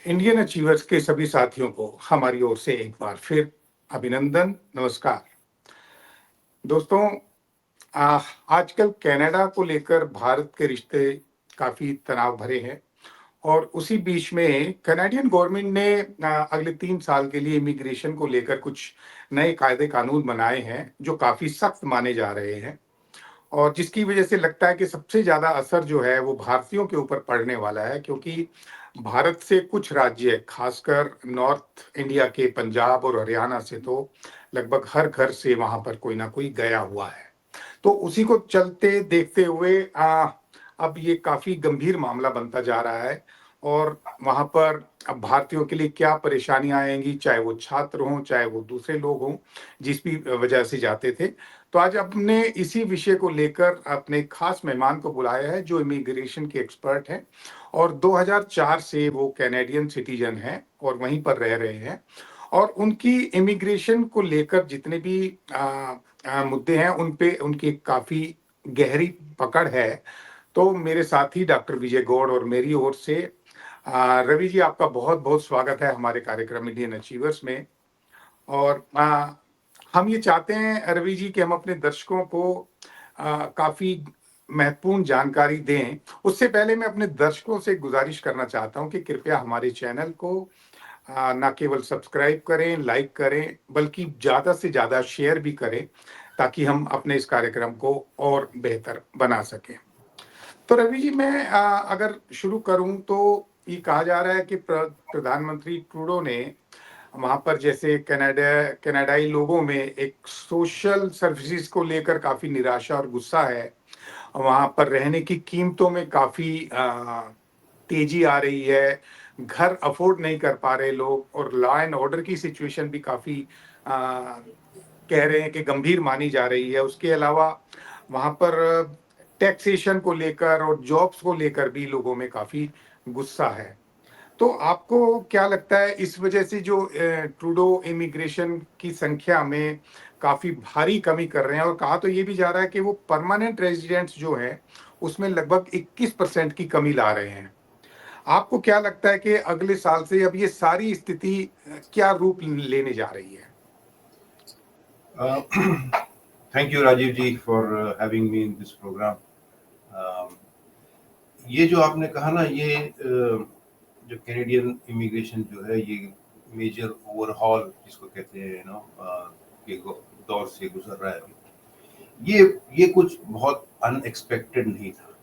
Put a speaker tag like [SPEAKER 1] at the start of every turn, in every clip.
[SPEAKER 1] Indian achievers के सभी साथियों को हमारी ओर से एक बार फिर अभिनंदन, नमस्कार। दोस्तों, आजकल कनाडा को लेकर भारत के रिश्ते काफ़ी तनाव भरे हैं और उसी बीच में कनाडियन गवर्नमेंट ने अगले 3 साल के लिए इमिग्रेशन को लेकर कुछ नए कायदे कानून बनाए हैं, जो काफ़ी सख्त माने जा रहे हैं। और जिसकी वजह से लगता है कि सबसे ज़्यादा असर जो है वो भारतीयों के ऊपर पड़ने वाला है, क्योंकि भारत से कुछ राज्य, खासकर नॉर्थ इंडिया के पंजाब और हरियाणा से तो लगभग हर घर से वहाँ पर कोई ना कोई गया हुआ है। तो उसी को चलते देखते हुए अब ये काफ़ी गंभीर मामला बनता जा रहा है और वहाँ पर अब भारतीयों के लिए क्या परेशानियाँ आएँगी, चाहे वो छात्र हों, चाहे वो दूसरे लोग हों, जिस भी वजह से जाते थे। तो आज हमने इसी विषय को लेकर अपने खास मेहमान को बुलाया है, जो इमिग्रेशन के एक्सपर्ट हैं और 2004 से वो कैनेडियन सिटीजन हैं और वहीं पर रह रहे हैं और उनकी इमिग्रेशन को लेकर जितने भी मुद्दे हैं, उन पे उनकी काफ़ी गहरी पकड़ है। तो मेरे साथी डॉक्टर विजय गौड़ और मेरी ओर से रवि जी, आपका बहुत-बहुत स्वागत है हमारे कार्यक्रम इंडियन अचीवर्स में। और हम ये चाहते हैं रवि जी कि हम अपने दर्शकों को काफ़ी महत्वपूर्ण जानकारी दें। उससे पहले मैं अपने दर्शकों से गुज़ारिश करना चाहता हूँ कि कृपया हमारे चैनल को ना केवल सब्सक्राइब करें, लाइक करें, बल्कि ज़्यादा से ज़्यादा शेयर भी करें, ताकि हम अपने इस कार्यक्रम को और बेहतर बना सकें। तो रवि जी, मैं अगर शुरू करूँ तो ये कहा जा रहा है कि प्रधानमंत्री ट्रूडो ने वहाँ पर जैसे कनाडाई लोगों में एक सोशल सर्विसेज को लेकर काफ़ी निराशा और गुस्सा है। वहाँ पर रहने की कीमतों में काफ़ी तेज़ी आ रही है, घर अफ़ोर्ड नहीं कर पा रहे लोग और लॉ एंड ऑर्डर की सिचुएशन भी काफ़ी कह रहे हैं कि गंभीर मानी जा रही है। उसके अलावा वहाँ पर टैक्सेशन को लेकर और जॉब्स को लेकर भी लोगों में काफ़ी गुस्सा है। तो आपको क्या लगता है, इस वजह से जो ट्रूडो इमिग्रेशन की संख्या में काफ़ी भारी कमी कर रहे हैं और कहा तो ये भी जा रहा है कि वो परमानेंट रेज़िडेंट्स जो हैं, उसमें लगभग 21% की कमी ला रहे हैं। आपको क्या लगता है कि अगले साल से अब ये सारी स्थिति क्या रूप लेने जा रही है?
[SPEAKER 2] Thank you Rajiv ji for having me in this program. ये जो आपने कहा ना, ये जो कैनेडियन इमिग्रेशन जो है, ये मेजर ओवरहॉल जिसको कहते हैं के दौर से गुजर रहा है अभी। ये कुछ बहुत अनएक्सपेक्टेड नहीं था।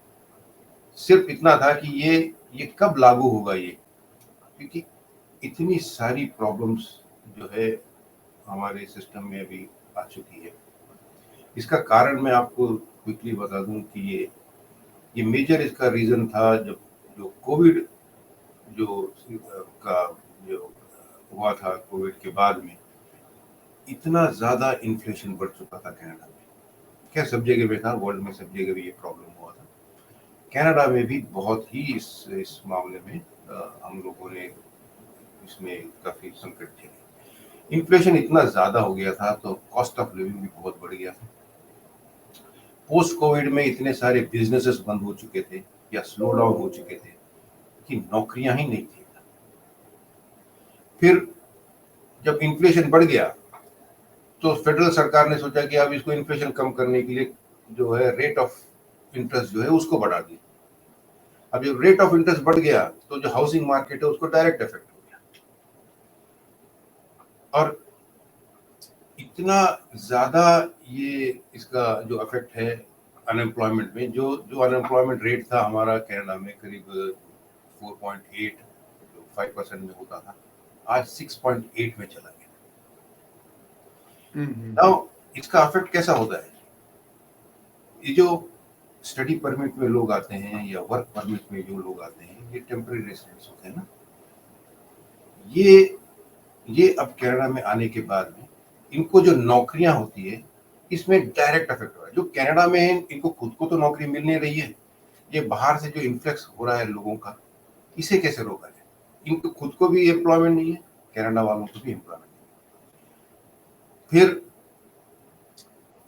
[SPEAKER 2] सिर्फ इतना था कि ये कब लागू होगा, ये क्योंकि इतनी सारी प्रॉब्लम्स जो है हमारे सिस्टम में अभी आ चुकी है। इसका कारण मैं आपको क्विकली बता दूं कि ये मेजर इसका रीजन था, जब जो कोविड जो का जो हुआ था, कोविड के बाद में इतना ज्यादा इन्फ्लेशन बढ़ चुका था कनाडा में। क्या सब जगह में था, वर्ल्ड में सब जगह भी ये प्रॉब्लम हुआ था। कनाडा में भी बहुत ही इस मामले में हम लोगों ने इसमें काफी संकट झेले। इन्फ्लेशन इतना ज्यादा हो गया था तो कॉस्ट ऑफ लिविंग भी बहुत बढ़ गया था। पोस्ट कोविड में इतने सारे बिजनेसेस बंद हो चुके थे या स्लो डाउन हो चुके थे कि नौकरियां ही नहीं थी। फिर जब इन्फ्लेशन बढ़ गया तो फेडरल सरकार ने सोचा कि अब इसको इन्फ्लेशन कम करने के लिए जो है रेट ऑफ इंटरेस्ट जो है उसको बढ़ा दी। अब जब रेट ऑफ इंटरेस्ट बढ़ गया तो जो हाउसिंग मार्केट है उसको डायरेक्ट इफेक्ट हो गया और इतना ज्यादा ये इसका जो इफेक्ट है अनएम्प्लॉयमेंट में, जो अनएम्प्लॉयमेंट रेट था हमारा कनाडा में करीब 4.8 5% में होता था, आज 6.8 में चला गया। नाउ इसका इफेक्ट कैसा होता है? ये जो स्टडी परमिट में लोग आते हैं या वर्क परमिट में जो लोग आते हैं, ये टेम्पररी रेसिडेंट्स होते हैं ना, ये अब कनाडा में आने के बाद में इनको जो नौकरियां होती है इसमें डायरेक्ट इफेक्ट हो रहा है। जो कनाडा में है इनको खुद को तो नौकरी मिल नहीं रही है, ये बाहर से जो इन्फ्लक्स हो रहा है लोगों का, इसे कैसे रोका जाए? इनको खुद को भी एम्प्लॉयमेंट नहीं है, कनाडा वालों को भी एम्प्लॉयमेंट नहीं है। फिर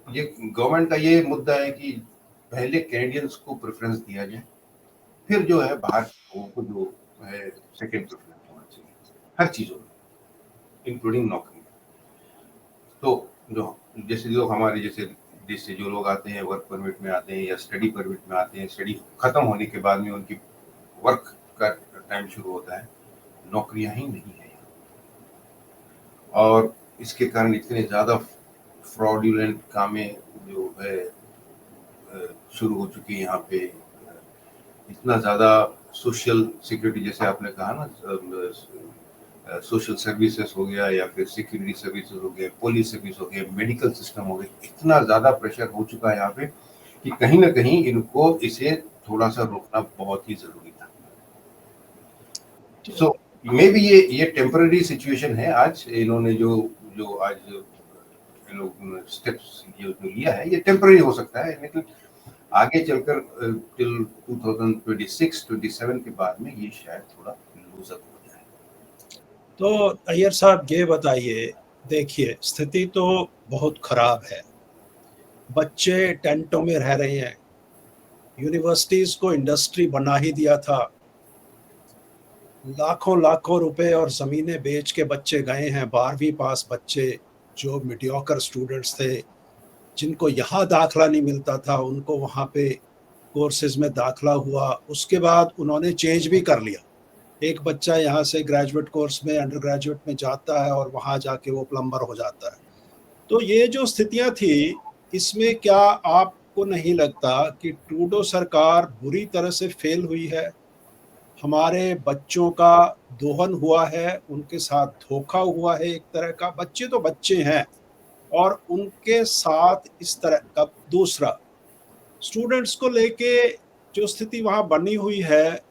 [SPEAKER 2] ये गवर्नमेंट का ये मुद्दा है कि पहले कैनेडियंस को प्रेफरेंस दिया जाए, फिर जो है बाहर लोगों को जो है सेकेंड प्रेफरेंस होना हर चीजों में, इंक्लूडिंग नौकरी। तो जो जैसे लोग हमारे जैसे देश से जो लोग आते हैं, वर्क परमिट में आते हैं या स्टडी परमिट में आते हैं, स्टडी खत्म होने के बाद में उनकी वर्क का टाइम शुरू होता है, नौकरियां ही नहीं है यहाँ। और इसके कारण इतने ज्यादा फ्रॉडुलेंट कामें जो है शुरू हो चुकी है यहाँ पे। इतना ज्यादा सोशल सिक्योरिटी, जैसे आपने कहा ना, सोशल सर्विसेज हो गया या फिर सिक्योरिटी सर्विसेज हो गया, पुलिस सर्विस हो गया, मेडिकल सिस्टम हो गया, इतना ज्यादा प्रेशर हो चुका है यहाँ पे कि कहीं ना कहीं इनको इसे थोड़ा सा रोकना बहुत ही जरूरी था। सो मे बी ये टेम्पररी सिचुएशन है। आज इन्होंने जो जो आज ये लोग स्टेप्स जो लिया है, ये टेम्पररी हो सकता है, लेकिन आगे चलकर टिल 2026-27 के बाद में ये शायद थोड़ा लूजअप हो जाए।
[SPEAKER 3] तो अय्यर साहब ये बताइए, देखिए स्थिति तो बहुत खराब है, बच्चे टेंटों में रह रहे हैं, यूनिवर्सिटीज को इंडस्ट्री बना ही दिया था, लाखों लाखों रुपए और जमीनें बेच के बच्चे गए हैं, 12वीं पास बच्चे जो मीडियोकर स्टूडेंट्स थे, जिनको यहाँ दाखला नहीं मिलता था, उनको वहाँ पे कोर्सेज में दाखला हुआ। उसके बाद उन्होंने चेंज भी कर लिया, एक बच्चा यहाँ से ग्रेजुएट कोर्स में, अंडर ग्रेजुएट में जाता है और वहाँ जाके वो प्लम्बर हो जाता है। तो ये जो स्थितियां थी, इसमें क्या आपको नहीं लगता कि ट्रूडो सरकार बुरी तरह से फेल हुई है? हमारे बच्चों का दोहन हुआ है, उनके साथ धोखा हुआ है एक तरह का। बच्चे तो बच्चे हैं और उनके साथ इस तरह का। दूसरा, स्टूडेंट्स को लेके जो स्थिति वहां बनी हुई है,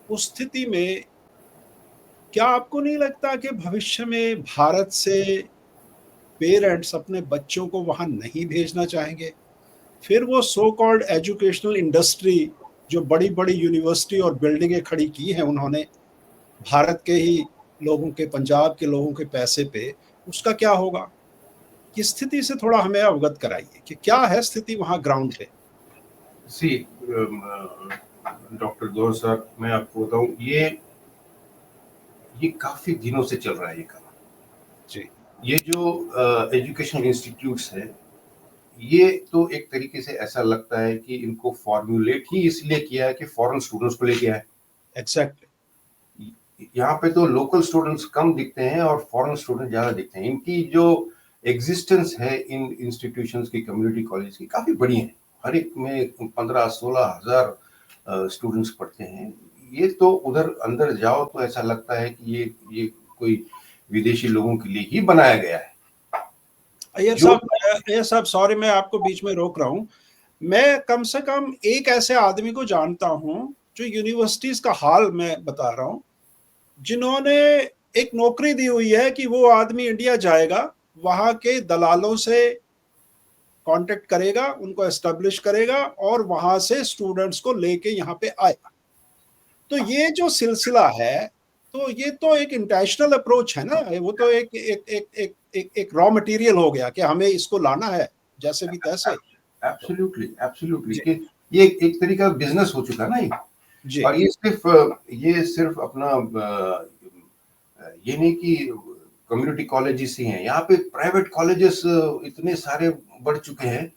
[SPEAKER 3] उस स्थिति में क्या आपको नहीं लगता कि भविष्य में भारत से पेरेंट्स अपने बच्चों को वहां नहीं भेजना चाहेंगे? फिर वो सो कॉल्ड एजुकेशनल इंडस्ट्री, जो बड़ी बड़ी यूनिवर्सिटी और बिल्डिंगें खड़ी की हैं उन्होंने भारत के ही लोगों के, पंजाब के लोगों के पैसे पे, उसका क्या होगा? इस स्थिति से थोड़ा हमें अवगत कराइए कि क्या है स्थिति वहां ग्राउंड पे।
[SPEAKER 2] सी डॉक्टर गौर साहब, मैं आपको बताऊं, ये काफी दिनों से चल रहा है ये काम
[SPEAKER 3] जी।
[SPEAKER 2] ये जो एजुकेशनल इंस्टीट्यूट्स है, ये तो एक तरीके से ऐसा लगता है कि इनको फॉर्मुलेट ही इसलिए किया है कि फॉरेन स्टूडेंट्स को लेके आए।
[SPEAKER 3] एग्जैक्टली।
[SPEAKER 2] यहाँ पे तो लोकल स्टूडेंट्स कम दिखते हैं और फॉरेन स्टूडेंट ज्यादा दिखते हैं। इनकी जो एग्जिस्टेंस है इन इंस्टीट्यूशंस की, कम्युनिटी कॉलेज की, काफी बड़ी है। हर एक में 15-16 हजार स्टूडेंट्स पढ़ते हैं। ये तो उधर अंदर जाओ तो ऐसा लगता है कि ये कोई विदेशी लोगों के लिए ही बनाया गया है।
[SPEAKER 3] अय्यर साहब सॉरी, मैं आपको बीच में रोक रहा हूँ। मैं कम से कम एक ऐसे आदमी को जानता हूँ जो यूनिवर्सिटीज का हाल मैं बता रहा हूँ, जिन्होंने एक नौकरी दी हुई है कि वो आदमी इंडिया जाएगा, वहां के दलालों से कांटेक्ट करेगा, उनको एस्टेब्लिश करेगा और वहां से स्टूडेंट्स को लेके यहाँ पे आएगा। तो ये जो सिलसिला है, तो ये तो एक इंटेंशनल अप्रोच है ना, वो तो एक एक एक एक एक, एक रॉ मटेरियल हो गया कि हमें इसको लाना है जैसे भी तैसे।
[SPEAKER 2] एब्सोल्युटली एब्सोल्युटली
[SPEAKER 3] जी
[SPEAKER 2] कि ये एक तरीका बिजनेस हो चुका ना ये।
[SPEAKER 3] जी
[SPEAKER 2] और ये सिर्फ अपना ये नहीं कि कम्युनिटी कॉलेजेस ही हैं, यहाँ पे प्राइवेट कॉलेजेस इतने सारे बढ़ चुके हैं।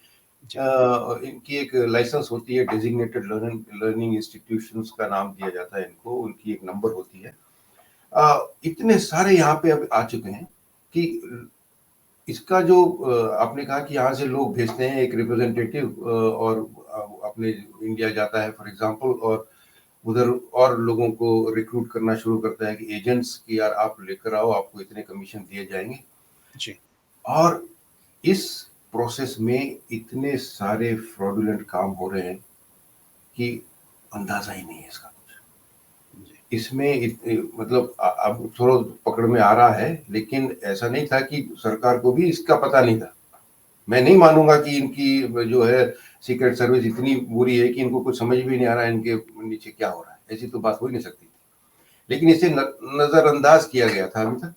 [SPEAKER 2] इनकी एक लाइसेंस होती है, डेजिग्नेटेड लर्निंग इंस्टीट्यूशंस का नाम दिया जाता है इनको, उनकी एक नंबर होती है। इतने सारे यहाँ पे अब आ चुके हैं कि इसका जो आपने कहा कि यहाँ से लोग भेजते हैं एक रिप्रेजेंटेटिव और अपने इंडिया जाता है फॉर एग्जांपल, और उधर और लोगों को रिक्रूट करना शुरू करता है कि एजेंट्स की, यार आप लेकर आओ, आपको इतने कमीशन दिए जाएंगे।
[SPEAKER 3] जी
[SPEAKER 2] और इस प्रोसेस में इतने सारे फ्रॉडुलेंट काम हो रहे हैं कि अंदाजा ही नहीं है इसका कुछ।
[SPEAKER 3] जी
[SPEAKER 2] इसमें मतलब अब थोड़ा पकड़ में आ रहा है, लेकिन ऐसा नहीं था कि सरकार को भी इसका पता नहीं था। मैं नहीं मानूंगा कि इनकी जो है सीक्रेट सर्विस इतनी बुरी है कि इनको कुछ समझ भी नहीं आ रहा है इनके नीचे क्या हो रहा है। ऐसी तो बात हो ही नहीं सकती थी, लेकिन इसे नजरअंदाज किया गया था अभी तक।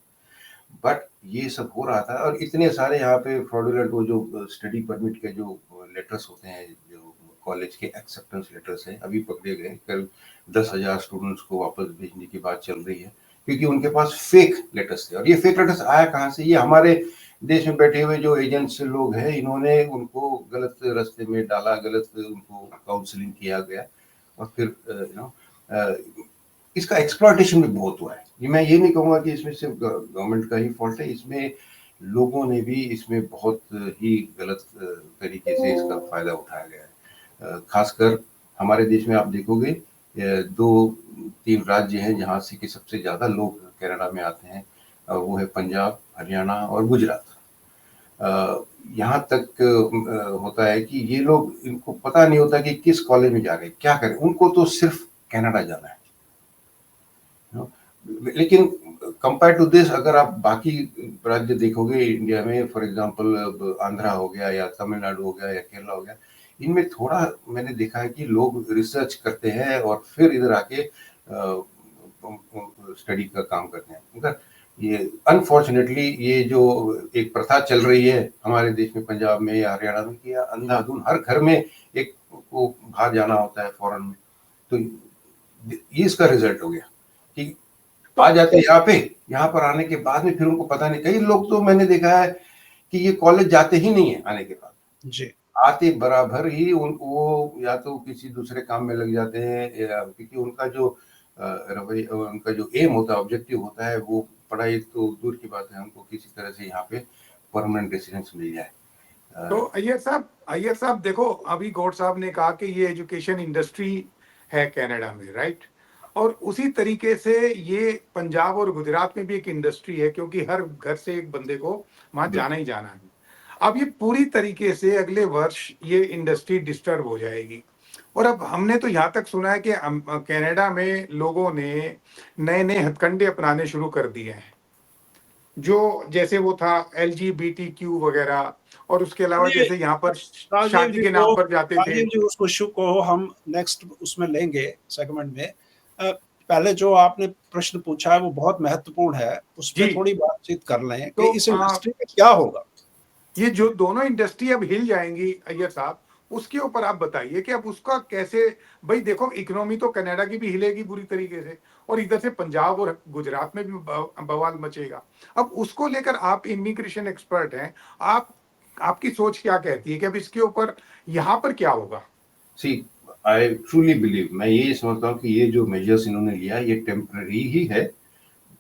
[SPEAKER 2] बट ये सब हो रहा था, और इतने सारे यहाँ पे फ्रॉडुलेंट वो जो स्टडी परमिट के जो लेटर्स होते हैं, जो कॉलेज के एक्सेप्टेंस लेटर्स हैं, अभी पकड़े गए। करीब 10,000 स्टूडेंट्स को वापस भेजने की बात चल रही है। क्योंकि उनके पास फेक लेटर्स थे। और ये फेक लेटर्स आया कहाँ से? ये हमारे देश में बैठे हुए जो एजेंट्स लोग हैं, इन्होंने उनको गलत रास्ते में डाला, गलत उनको काउंसलिंग किया गया, और फिर इसका एक्सप्लॉयटेशन भी बहुत हुआ है। मैं ये नहीं कहूँगा कि इसमें सिर्फ गवर्नमेंट का ही फॉल्ट है, इसमें लोगों ने भी इसमें बहुत ही गलत तरीके से इसका फायदा उठाया गया है। खासकर हमारे देश में आप देखोगे 2-3 राज्य हैं जहाँ से कि सबसे ज़्यादा लोग कनाडा में आते हैं, वो है पंजाब, हरियाणा और गुजरात। यहाँ तक होता है कि ये लोग, इनको पता नहीं होता कि किस कॉलेज में जा रहे हैं, क्या करें, उनको तो सिर्फ कनाडा जाना है। लेकिन कंपेयर टू दिस, अगर आप बाकी राज्य देखोगे इंडिया में, फॉर एग्जांपल आंध्रा हो गया या तमिलनाडु हो गया या केरला हो गया, इनमें थोड़ा मैंने देखा है कि लोग रिसर्च करते हैं और फिर इधर आके स्टडी का काम करते हैं। मगर ये अनफॉर्चुनेटली ये जो एक प्रथा चल रही है हमारे देश में, पंजाब में या हरियाणा में, कि अंधाधुंध हर घर में एक को बाहर जाना होता है फॉरेन में, तो ये इसका रिजल्ट हो गया कि आ जाते हैं यहाँ पर आने के बाद में फिर उनको पता नहीं। कई लोग तो मैंने देखा है कि ये कॉलेज जाते ही नहीं है आने के बाद
[SPEAKER 3] जी।
[SPEAKER 2] आते बराबर ही वो या तो किसी दूसरे काम में लग जाते हैं, क्योंकि उनका जो रवैया, उनका जो एम होता है, ऑब्जेक्टिव होता है, वो पढ़ाई तो दूर की बात है, उनको किसी तरह से यहाँ पे परमानेंट रेसिडेंस मिल जाए।
[SPEAKER 1] तो अय्यर साहब देखो, अभी गौड़ साहब ने कहा कि ये एजुकेशन इंडस्ट्री है कनाडा में, राइट? और उसी तरीके से ये पंजाब और गुजरात में भी एक इंडस्ट्री है, क्योंकि हर घर से एक बंदे को वहां जाना ही जाना है। अब ये पूरी तरीके से अगले वर्ष ये इंडस्ट्री डिस्टर्ब हो जाएगी। और अब हमने तो यहाँ तक सुना है कि कनाडा में लोगों ने नए नए हथकंडे अपनाने शुरू कर दिए हैं, जो जैसे वो था LGBTQ वगैरह, और उसके अलावा जैसे यहाँ पर
[SPEAKER 3] राजीव
[SPEAKER 1] शादी के नाम पर जाते थे।
[SPEAKER 3] राजीव जी, उस इशू को हम नेक्स्ट उसमें लेंगे सेगमेंट में। पहले जो आपने प्रश्न पूछा है वो बहुत महत्वपूर्ण है, उस पर
[SPEAKER 1] जी।
[SPEAKER 3] थोड़ी बातचीत कर लें
[SPEAKER 1] तो
[SPEAKER 3] कि इस इंडस्ट्री में क्या होगा।
[SPEAKER 1] ये जो दोनों इंडस्ट्री अब हिल जाएंगी अय्यर साहब, उसके ऊपर आप बताइए कि अब उसका कैसे। भाई देखो, इकोनॉमी तो कनाडा की भी हिलेगी बुरी तरीके से, और इधर से पंजाब और गुजरात में भी बवाल मचेगा। अब उसको लेकर आप इमिग्रेशन एक्सपर्ट हैं, आपकी सोच क्या कहती है कि अब इसके ऊपर यहाँ पर क्या होगा?
[SPEAKER 2] सी, आई ट्रूली बिलीव, मैं ये समझता हूँ कि ये जो मेजर्स इन्होंने लिया ये टेम्पररी ही है,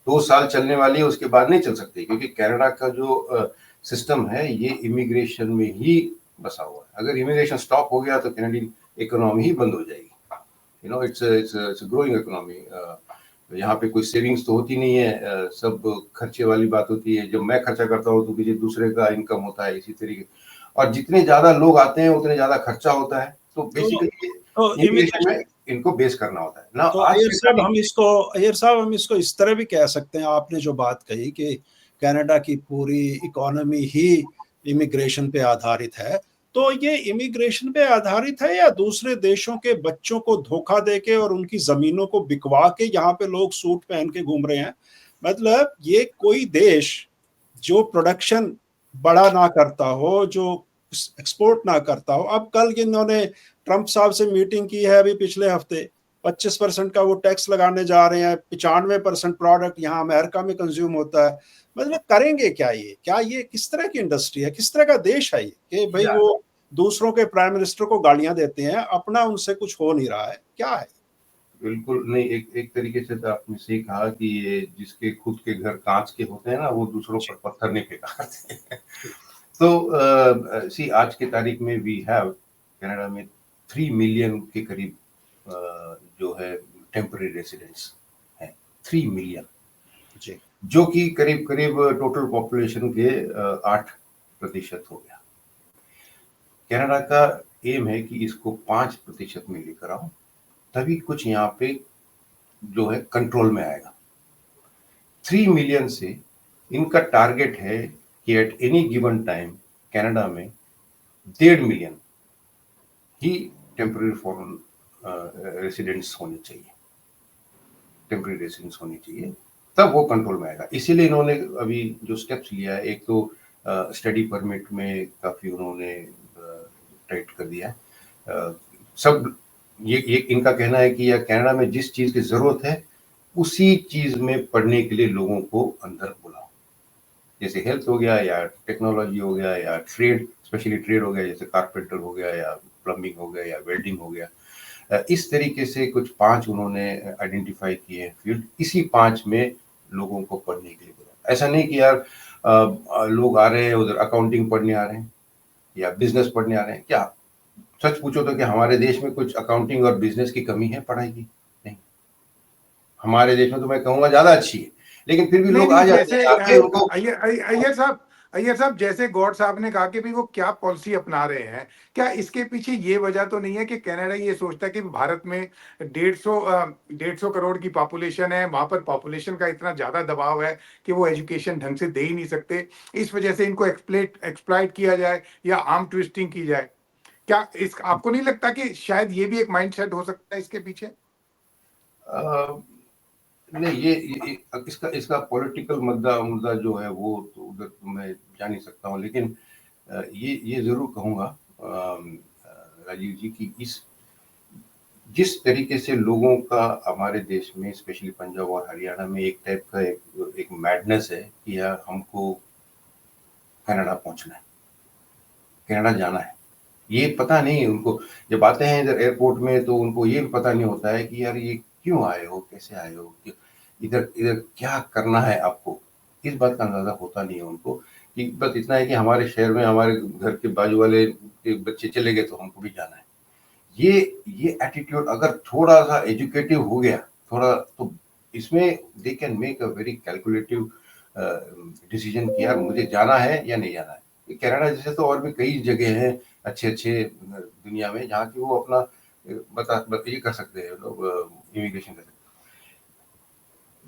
[SPEAKER 2] 2 साल चलने वाली है, उसके बाद नहीं चल सकती, क्योंकि कनाडा का जो सिस्टम है ये इमिग्रेशन में ही बसा हुआ है। अगर इमिग्रेशन स्टॉप हो गया तो कनाडियन इकोनॉमी ही बंद हो जाएगी। You know, it's growing economy. यहाँ पे कोई सेविंग्स तो होती नहीं है, सब खर्चे वाली बात होती है। जब मैं खर्चा करता हूँ तो किसी दूसरे का इनकम होता है, इसी तरीके। और जितने ज्यादा लोग आते हैं उतने ज्यादा खर्चा होता है, तो बेसिकली इमिग्रेशन में इनको बेस करना होता है ना।
[SPEAKER 3] तो
[SPEAKER 2] आज
[SPEAKER 3] अय्यर साहब हम इसको इस तरह भी कह सकते हैं, आपने जो बात कही कि कनाडा की पूरी इकोनॉमी ही इमिग्रेशन पे आधारित है, तो ये इमिग्रेशन पे आधारित है या दूसरे देशों के बच्चों को धोखा देके और उनकी जमीनों को बिकवा के यहाँ पे लोग सूट पहन के घूम रहे हैं? मतलब ये कोई देश जो प्रोडक्शन बड़ा ना करता हो, जो एक्सपोर्ट ना करता हो। अब कल इन्होंने ट्रंप साहब से मीटिंग की है अभी पिछले हफ्ते, 25% का वो टैक्स लगाने जा रहे हैं, 95% प्रोडक्ट यहाँ अमेरिका में कंज्यूम होता है। मतलब करेंगे क्या ये? क्या ये किस तरह की इंडस्ट्री है, किस तरह का देश है ये कि भाई वो दूसरों के प्राइम मिनिस्टर को गालियां देते हैं, अपना उनसे कुछ हो नहीं रहा है, क्या है?
[SPEAKER 2] बिल्कुल नहीं, एक तरीके से तो आपने सही कहा कि ये जिसके खुद के घर कांच के होते हैं ना, वो दूसरों पर पत्थर नहीं फेंका करते हैं। तो सी, आज की तारीख में वी हैव कनाडा में 3 मिलियन के करीब जो है टेम्पररी रेसिडेंट्स हैं, 3 मिलियन
[SPEAKER 3] जी,
[SPEAKER 2] जो कि करीब करीब टोटल पॉपुलेशन के 8% हो गया। कनाडा का एम है कि इसको 5% में लेकर आओ, तभी कुछ यहाँ पे जो है कंट्रोल में आएगा। 3 मिलियन से इनका टारगेट है कि at any given time Canada में 1.5 मिलियन ही टेम्पररी फॉरेन रेसिडेंट्स होने चाहिए, टेम्पररी रेसिडेंट्स होनी चाहिए, तब वो कंट्रोल में आएगा। इसीलिए इन्होंने अभी जो स्टेप्स लिया है, एक तो स्टडी परमिट में काफी उन्होंने टाइट कर दिया है। सब ये इनका कहना है कि या कनाडा में जिस चीज की जरूरत है उसी चीज में पढ़ने के लिए लोगों को अंदर बुलाओ, जैसे हेल्थ हो गया या टेक्नोलॉजी हो गया या ट्रेड, स्पेशली ट्रेड हो गया, जैसे कारपेंटर हो गया या प्लम्बिंग हो गया या वेल्डिंग हो गया। इस तरीके से कुछ 5 उन्होंने आइडेंटिफाई किए हैं फील्ड, इसी 5 में लोगों को पढ़ने के लिए बुलाया। ऐसा नहीं कि यार लोग आ रहे हैं उधर अकाउंटिंग पढ़ने आ रहे हैं या बिजनेस पढ़ने आ रहे हैं। क्या सच पूछो तो क्या हमारे देश में कुछ अकाउंटिंग और बिजनेस की कमी है पढ़ाई की? नहीं, हमारे देश में तो मैं कहूँगा ज़्यादा अच्छी है, लेकिन फिर भी
[SPEAKER 1] नहीं
[SPEAKER 2] लोग आ
[SPEAKER 1] नहीं,
[SPEAKER 2] जाते
[SPEAKER 1] जैसे
[SPEAKER 2] हैं आके उनको।
[SPEAKER 1] अय्यर साहब, जैसे गौड साहब ने कहा कि भाई वो क्या पॉलिसी अपना रहे हैं, क्या इसके पीछे ये वजह तो नहीं है कि कनाडा ये सोचता है कि भारत में 150 करोड़ की पॉपुलेशन है, वहां पर पॉपुलेशन का इतना ज्यादा दबाव है कि वो एजुकेशन ढंग से दे ही नहीं सकते, इस वजह से इनको एक्सप्लॉइट किया जाए या आर्म ट्विस्टिंग की जाए? क्या इस आपको नहीं लगता कि शायद ये भी एक माइंडसेट हो सकता है इसके पीछे?
[SPEAKER 2] अ, नहीं, ये इसका इसका पॉलिटिकल मुद्दा मुद्दा जो है वो तो उधर तो मैं जा नहीं सकता हूँ, लेकिन ये ज़रूर कहूँगा राजीव जी कि इस जिस तरीके से लोगों का हमारे देश में स्पेशली पंजाब और हरियाणा में एक टाइप का एक मैडनेस है कि यार हमको कनाडा पहुंचना है, कनाडा जाना है। ये पता नहीं उनको, जब आते हैं इधर एयरपोर्ट में तो उनको ये भी पता नहीं होता है कि यार ये क्यों आए हो, कैसे आए हो, इधर इधर क्या करना है आपको, इस बात का अंदाजा होता नहीं है उनको। कि बस इतना है कि हमारे शहर में हमारे घर के बाजू वाले के बच्चे चले गए तो हमको भी जाना है। ये एटीट्यूड अगर थोड़ा सा एजुकेटिव हो गया थोड़ा, तो इसमें they can make a very calculative decision कि यार मुझे जाना है या नहीं जाना है। कनाडा जैसे तो और भी कई जगह हैं अच्छे अच्छे दुनिया में जहाँ की वो अपना ये कर सकते हैं लोग, इमिग्रेशन कर सकते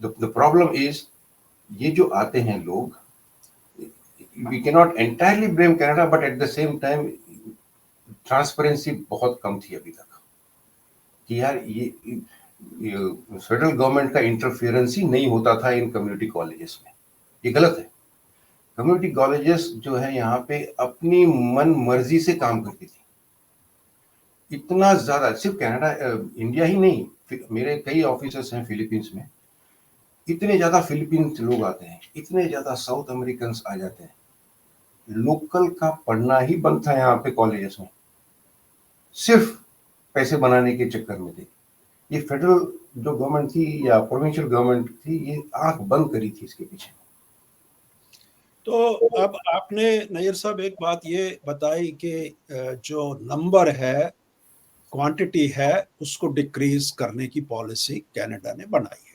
[SPEAKER 2] हैं। द प्रॉब्लम इज ये जो आते हैं लोग, we can not entirely blame Canada, but at the same time transparency बहुत कम थी अभी तक कि यार ये फेडरल गवर्नमेंट का इंटरफेरेंस ही नहीं होता था इन कम्युनिटी कॉलेजेस में। ये गलत है। कम्युनिटी कॉलेजेस जो है यहाँ पे अपनी मन मर्जी से काम करती थी। इतना ज्यादा सिर्फ कनाडा, इंडिया ही नहीं, मेरे कई ऑफिसर्स हैं फिलीपींस में, इतने ज्यादा फिलीपींस लोग आते हैं, इतने ज्यादा साउथ अमेरिकन आ जाते हैं। लोकल का पढ़ना ही बंद था यहाँ पे कॉलेजेस में, सिर्फ पैसे बनाने के चक्कर में थे। ये फेडरल जो गवर्नमेंट थी या प्रोविंशियल गवर्नमेंट थी, ये आंख बंद करी थी इसके पीछे।
[SPEAKER 3] तो अब आपने नैयर साहब एक बात ये बताई कि जो नंबर है, क्वांटिटी है, उसको डिक्रीज करने की पॉलिसी कनाडा ने बनाई है।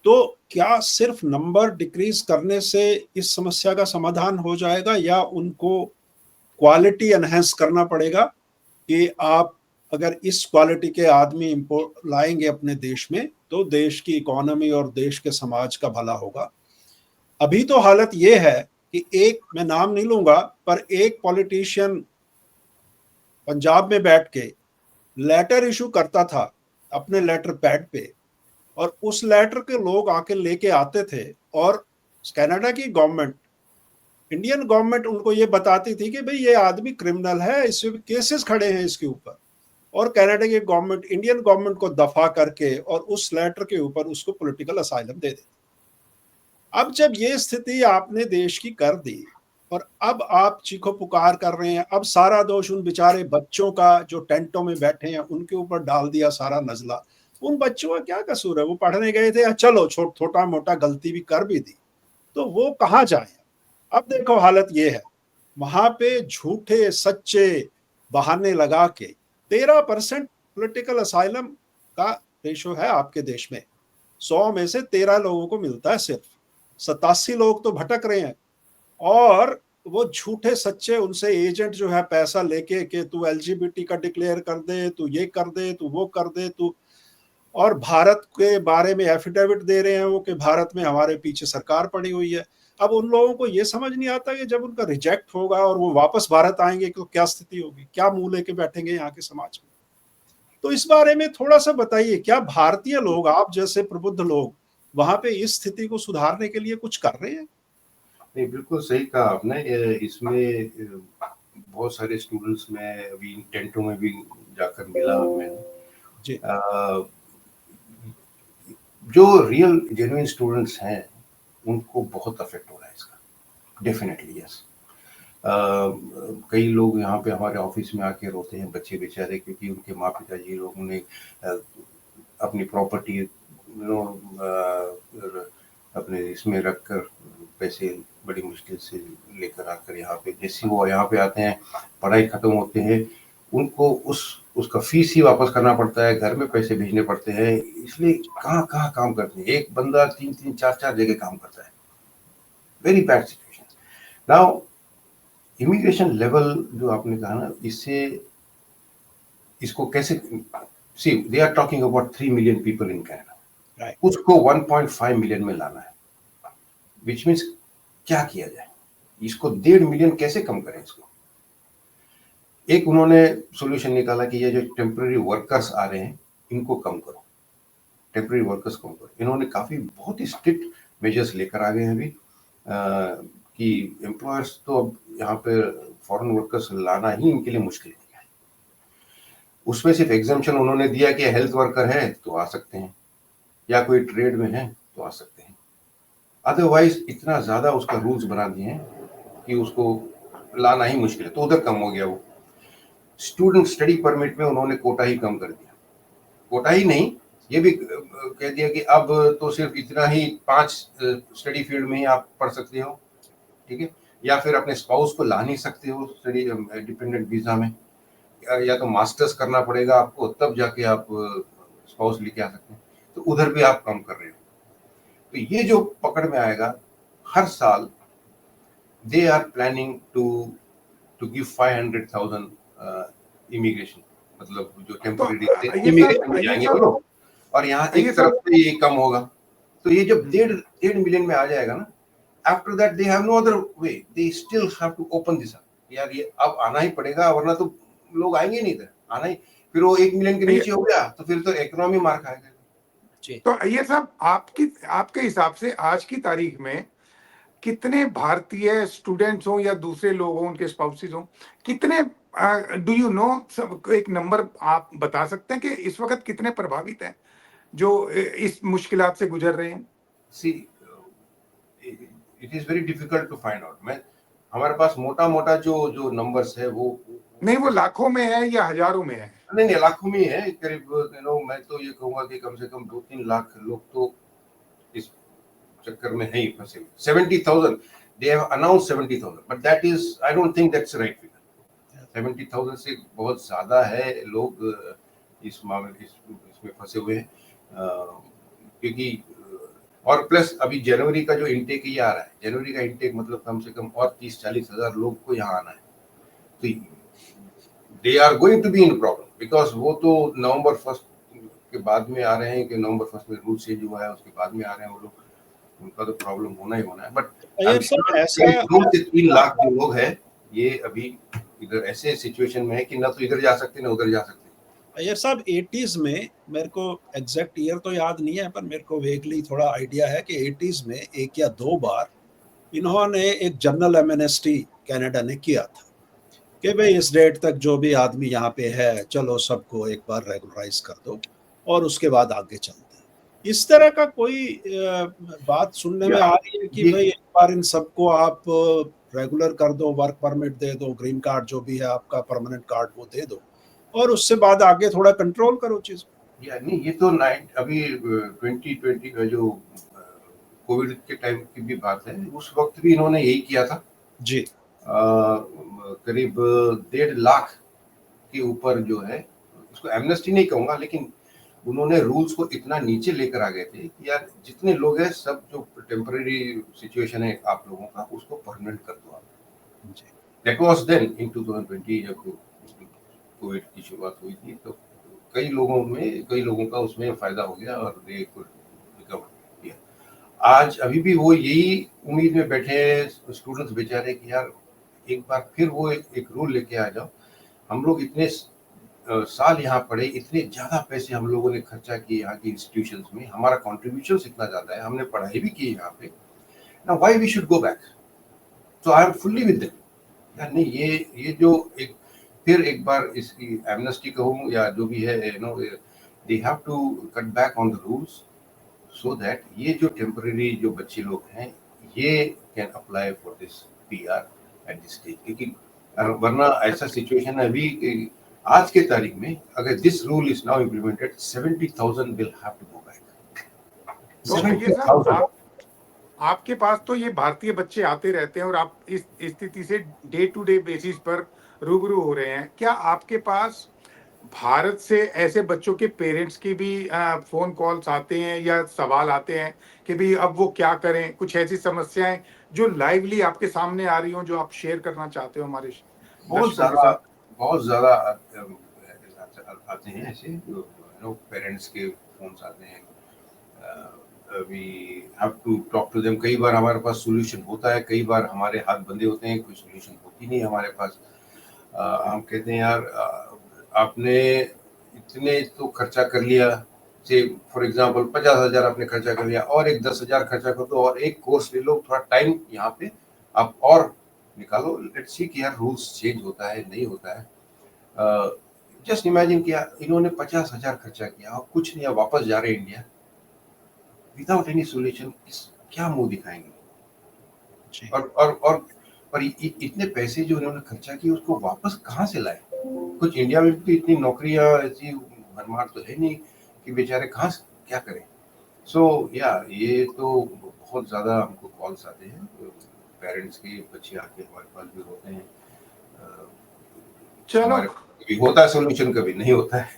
[SPEAKER 3] तो क्या सिर्फ नंबर डिक्रीज करने से इस समस्या का समाधान हो जाएगा या उनको क्वालिटी एनहेंस करना पड़ेगा कि आप अगर इस क्वालिटी के आदमी इंपोर्ट लाएंगे अपने देश में तो देश की इकोनॉमी और देश के समाज का भला होगा? अभी तो हालत ये है कि एक, मैं नाम नहीं लूंगा, पर एक पॉलिटिशियन पंजाब में बैठ के लेटर इशू करता था अपने लेटर पैड पे, और उस लेटर के लोग आके लेके आते थे, और कनाडा की गवर्नमेंट, इंडियन गवर्नमेंट उनको ये बताती थी कि भाई ये आदमी क्रिमिनल है, इससे केसेस खड़े हैं इसके ऊपर, और कनाडा की गवर्नमेंट इंडियन गवर्नमेंट को दफा करके और उस लेटर के ऊपर उसको पॉलिटिकल असाइलम दे देती। अब जब ये स्थिति आपने देश की कर दी और अब आप चीखो पुकार कर रहे हैं, अब सारा दोष उन बेचारे बच्चों का जो टेंटों में बैठे हैं उनके ऊपर डाल दिया सारा नजला। उन बच्चों का क्या कसूर है? वो पढ़ने गए थे, चलो छोटा मोटा गलती भी कर भी दी तो वो कहाँ जाए? अब देखो हालत ये है, वहां पे झूठे सच्चे बहाने लगा के 13% पॉलिटिकल असाइलम का रेशो है आपके देश में। 100 में से 13 लोगों को मिलता है सिर्फ, 87 लोग तो भटक रहे हैं। और वो झूठे सच्चे उनसे एजेंट जो है पैसा लेके कि तू एलजीबीटी का डिक्लेयर कर दे, तू ये कर दे, तू वो कर दे, तू, और भारत के बारे में एफिडेविट दे रहे हैं वो कि भारत में हमारे पीछे सरकार पड़ी हुई है। अब उन लोगों को ये समझ नहीं आता कि जब उनका रिजेक्ट होगा और वो वापस भारत आएंगे तो क्या स्थिति होगी, क्या मुंह लेके बैठेंगे यहाँ के समाज में? तो इस बारे में थोड़ा सा बताइए, क्या भारतीय लोग, आप जैसे प्रबुद्ध लोग, वहां पे इस स्थिति को सुधारने के लिए कुछ कर रहे हैं?
[SPEAKER 2] नहीं, बिल्कुल सही कहा आपने। इसमें बहुत सारे स्टूडेंट्स में अभी इन टेंटों में भी जाकर मिला मैंने।
[SPEAKER 3] जी।
[SPEAKER 2] जो रियल जेन्युइन स्टूडेंट्स हैं उनको बहुत अफेक्ट हो रहा है इसका, डेफिनेटली यस। कई लोग यहाँ पे हमारे ऑफिस में आके रोते हैं बच्चे बेचारे, क्योंकि उनके माँ पिताजी लोगों ने अपनी प्रॉपर्टी अपने इसमें रख कर पैसे बड़ी मुश्किल से लेकर आकर यहाँ पे, जैसे वो यहाँ पे आते हैं, पढ़ाई खत्म होते हैं, उनको उसका फीस ही वापस करना पड़ता है, घर में पैसे भेजने पड़ते हैं, इसलिए कहाँ कहाँ काम करते हैं। एक बंदा 3-3 4-4 जगह काम करता है। Very bad situation. Now immigration level जो आपने कहा ना, इसको कैसे, see they are talking about 3 million people in Canada, उसको 1.5 मिलियन में लाना है, विच मीन्स क्या किया जाए, इसको 1.5 मिलियन कैसे कम करें इसको। एक उन्होंने सॉल्यूशन निकाला कि ये जो टेम्पररी वर्कर्स आ रहे हैं इनको कम करो, टेम्पररी वर्कर्स कम करो। इन्होंने काफी बहुत ही स्ट्रिक्ट मेजर्स लेकर आ गए हैं अभी कि एम्प्लॉयर्स तो अब यहाँ पे फॉरेन वर्कर्स लाना ही इनके लिए मुश्किल हो गया है। उसमें सिर्फ एग्जाम्पशन उन्होंने दिया कि हेल्थ वर्कर है तो आ सकते हैं, या कोई ट्रेड में है तो आ सकते हैं, अदरवाइज इतना ज्यादा उसका रूल्स बना दिए हैं कि उसको लाना ही मुश्किल है। तो उधर कम हो गया वो। स्टूडेंट स्टडी परमिट में उन्होंने कोटा ही कम कर दिया, कोटा ही नहीं, ये भी कह दिया कि अब तो सिर्फ इतना ही 5 स्टडी फील्ड में ही आप पढ़ सकते हो, ठीक है, या फिर अपने स्पाउस को ला नहीं सकते हो स्टडी डिपेंडेंट वीजा में, या तो मास्टर्स करना पड़ेगा आपको तब जाके आप स्पाउस लेके आ सकते हैं। तो उधर भी आप कम कर रहे हो। तो ये जो पकड़ में आएगा, हर साल they are planning to give 500,000 immigration, मतलब जो टेम्पररी इमिग्रेशन में जाएंगे वो लोग, और यहाँ एक तरफ से ये कम होगा। तो ये जब 1.5 मिलियन में आ जाएगा ना, after that they have no other way, they still have to open this up. यार ये अब आना ही पड़ेगा, वरना तो लोग आएंगे नहीं इधर, आना ही, फिर वो 1 मिलियन के नीचे हो गया तो फिर तो इकोनॉमी मार खाएगा।
[SPEAKER 1] तो अय्यर साहब, आपके हिसाब से आज की तारीख में कितने भारतीय स्टूडेंट्स हो या दूसरे लोग हो, उनके स्पाउसेस हो, कितने, डू यू नो, एक नंबर आप बता सकते हैं कि इस वक्त कितने प्रभावित हैं जो इस मुश्किलात से गुजर रहे हैं?
[SPEAKER 2] See it is very difficult to find out. मैं, हमारे पास मोटा जो नंबर्स है वो
[SPEAKER 1] नहीं, वो लाखों में है या हजारों में है?
[SPEAKER 2] नहीं, लाखों में है करीब। मैं तो ये कहूंगा कि कम से कम 2-3 लाख लोग तो इस चक्कर में है ही फंसे। 70,000 they have announced 70,000, but that is, I don't think that's the right figure। 70,000 से बहुत ज्यादा है लोग इस मामले इसमें फंसे हुए हैं, क्योंकि और प्लस अभी जनवरी का जो इंटेक ये आ रहा है, जनवरी का इंटेक मतलब कम से कम और 30-40 हजार लोग को यहाँ आना है। तो they are going to be in problem, because वो तो नवंबर 1 के बाद में आ रहे हैं कि नवंबर 1 में रूल चेंज हुआ है, उसके बाद में आ रहे हैं वो लोग, उनका तो प्रॉब्लम होना ही होना है। बट 2 से 3 लाख जो लोग हैं ये अभी इधर ऐसे सिचुएशन में है कि ना तो इधर जा सकते ना उधर जा सकते।
[SPEAKER 3] अय्यर साहब, 80s में, मेरे को एग्जैक्ट ईयर तो याद नहीं है पर मेरे को वेगली थोड़ा आइडिया है कि 80s में 1 या 2 बार इन्होंने एक जनरल एमनेस्टी कनाडा ने किया था कि भाई इस डेट तक जो भी आदमी यहाँ पे है चलो सबको एक बार रेगुलराइज कर दो और उसके बाद आगे चलते हैं। इस तरह का कोई बात सुनने में आ रही है कि भाई एक बार इन सबको आप रेगुलर कर दो, वर्क परमिट दे दो, ग्रीन कार्ड जो भी है आपका परमानेंट कार्ड वो दे दो और उससे बाद आगे थोड़ा कंट्रोल करो चीज।
[SPEAKER 2] नहीं, ये तो अभी 2020 का जो कोविड के टाइम की भी बात है, उस वक्त भी इन्होंने यही किया था
[SPEAKER 3] जी।
[SPEAKER 2] करीब 1.5 लाख के ऊपर जो है, उसको एमनेस्टी नहीं कहूंगा, लेकिन उन्होंने रूल्स को इतना नीचे लेकर आ गए थे कि यार जितने लोग हैं सब, जो टेम्पररी सिचुएशन है आप लोगों का, उसको परमानेंट कर दो आप। दैट वाज देन इन 2020 जब कोविड की शुरुआत हुई थी, तो कई लोगों का उसमें फायदा हो गया और दे कुड रिकवर किया। आज अभी भी वो यही उम्मीद में बैठे हैं स्टूडेंट्स बेचारे कि यार एक बार फिर वो एक रूल लेके आ जाओ। हम लोग इतने साल यहाँ पढ़े, इतने ज्यादा पैसे हम लोगों ने खर्चा किए यहाँ की इंस्टीट्यूशंस में, हमारा कॉन्ट्रीब्यूशन इतना ज्यादा है, हमने पढ़ाई भी की यहाँ पे, now why we should go back. So I am fully with them. यार नहीं, ये जो फिर एक बार इसकी एमनेस्टी कहूँ या जो भी है, they have to cut back on the rules so that ये जो temporary जो बच्चे लोग हैं ये can apply for this PR at this stage, क्योंकि वरना ऐसा सिचुएशन है अभी कि आज के तारीख में अगर this rule is now implemented 70,000 will have to go back.
[SPEAKER 1] तो ये साहब आपके पास तो ये भारतीय बच्चे आते रहते हैं और आप इस स्थिति से डे टू डे बेसिस पर रूबरू हो रहे हैं। क्या आपके पास भारत से ऐसे बच्चों के पेरेंट्स की भी फोन कॉल्स आते हैं या सवाल आते हैं कि भी अब वो क्या करें? कुछ ऐसी समस्याएं जो लाइवली आपके सामने आ रही हो जो आप शेयर करना चाहते हो हमारे
[SPEAKER 2] बहुत ज्यादा आते हैं ऐसे पेरेंट्स के फोन आते हैं। We have to talk to them. कई बार हमारे पास सोल्यूशन होता है, कई बार हमारे हाथ बंधे होते हैं, कोई सोल्यूशन होती नहीं हमारे पास। हम कहते हैं यार आपने इतने तो खर्चा कर लिया, से फॉर एग्जांपल 50,000 आपने खर्चा कर लिया और एक 10,000 खर्चा कर दो और एक कोर्स ले लो, थोड़ा टाइम यहाँ पे आप और निकालो, लेट्स सी कि यार रूल्स चेंज होता है नहीं होता है। जस्ट इमेजिन किया इन्होंने 50,000 खर्चा किया और कुछ नहीं, वापस जा रहे इंडिया विदाउट एनी सोल्यूशन, क्या मुंह दिखाएंगे? और इतने पैसे जो इन्होंने खर्चा किए उसको वापस कहाँ से लाए? कुछ इंडिया में भी इतनी नौकरियां ऐसी भरमार तो है नहीं कि बेचारे कहाँ से क्या करें। सो ये तो बहुत ज्यादा हमको कॉल्स आते हैं पेरेंट्स के, बच्चे आके हमारे पास भी होते हैं।
[SPEAKER 1] चलो
[SPEAKER 2] कभी होता है सोल्यूशन, कभी नहीं होता है।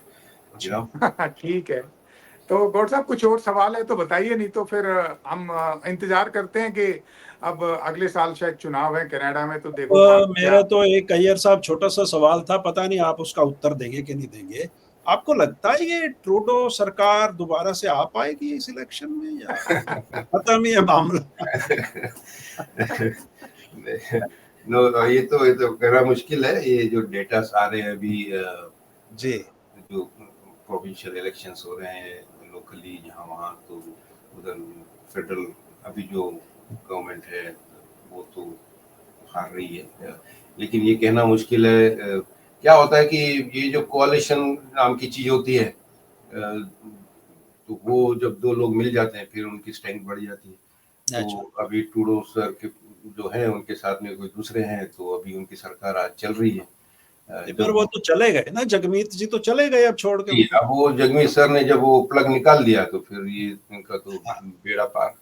[SPEAKER 1] ठीक है, तो गौड़ साहब कुछ और सवाल है तो बताइए, नहीं तो फिर हम इंतजार करते हैं कि अब अगले साल शायद चुनाव है कनाडा में, तो देखो
[SPEAKER 3] मेरा तो एक अय्यर साहब छोटा सा सवाल था, पता नहीं आप उसका उत्तर देंगे कि नहीं देंगे। आपको लगता है ये ट्रूडो सरकार दोबारा से आ पाएगी इस इलेक्शन में या पता नहीं है मामला?
[SPEAKER 2] नो, ये तो कहना मुश्किल है। ये जो डेटा आ रहे हैं अभी
[SPEAKER 3] जी,
[SPEAKER 2] जो प्रोविंशियल इलेक्शंस हो रहे हैं लोकली यहाँ वहाँ, तो उधर फेडरल अभी जो गवर्नमेंट है वो तो हार रही है, लेकिन ये कहना मुश्किल है। क्या होता है कि ये जो कोalition नाम की चीज होती है तो वो जब दो लोग मिल जाते हैं फिर उनकी स्ट्रेंथ बढ़ जाती है। तो अभी ट्रूडो सर के जो है उनके साथ में कोई दूसरे हैं, तो अभी उनकी सरकार आज चल रही है।
[SPEAKER 3] पर वो तो चले गए ना, जगमीत जी तो चले गए अब छोड़ के।
[SPEAKER 2] अब वो जगमीत सर ने जब वो प्लग निकाल दिया तो फिर ये इनका तो बेड़ा पार।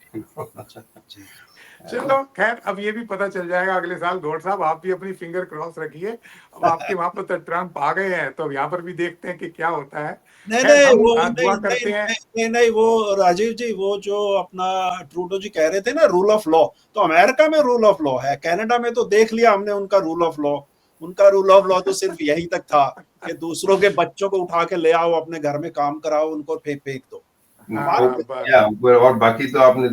[SPEAKER 1] चलो खैर, अब ये भी पता चल जाएगा अगले साल। गौड़ साहब आप भी अपनी फिंगर क्रॉस रखिए, अब आपके वहां पर तो ट्रम्प आ गए हैं, तो अब यहाँ पर भी देखते हैं कि क्या होता है।
[SPEAKER 3] नहीं, वो राजीव जी, वो जो अपना ट्रूडो जी कह रहे थे ना रूल ऑफ लॉ, तो अमेरिका में रूल ऑफ लॉ है, कनाडा में तो देख लिया हमने उनका रूल ऑफ लॉ। उनका रूल ऑफ लॉ तो सिर्फ यही तक था कि दूसरों के बच्चों को उठा के ले आओ, अपने घर में काम कराओ, उनको फेंक दो।
[SPEAKER 2] और बाकी तो आपने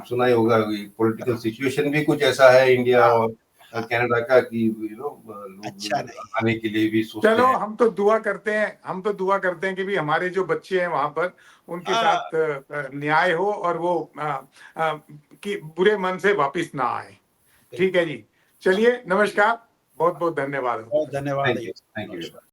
[SPEAKER 2] सुना ही होगा पॉलिटिकल सिचुएशन भी कुछ ऐसा है इंडिया और कनाडा का कि
[SPEAKER 3] अच्छा
[SPEAKER 2] आने के लिए भी सोचते
[SPEAKER 1] चलो
[SPEAKER 2] हैं।
[SPEAKER 1] हम तो दुआ करते हैं कि भी हमारे जो बच्चे हैं वहां पर उनके साथ न्याय हो और वो कि बुरे मन से वापस ना आए। ठीक है जी, चलिए नमस्कार, बहुत बहुत धन्यवाद।
[SPEAKER 3] बहुत धन्यवाद।
[SPEAKER 2] Thank you.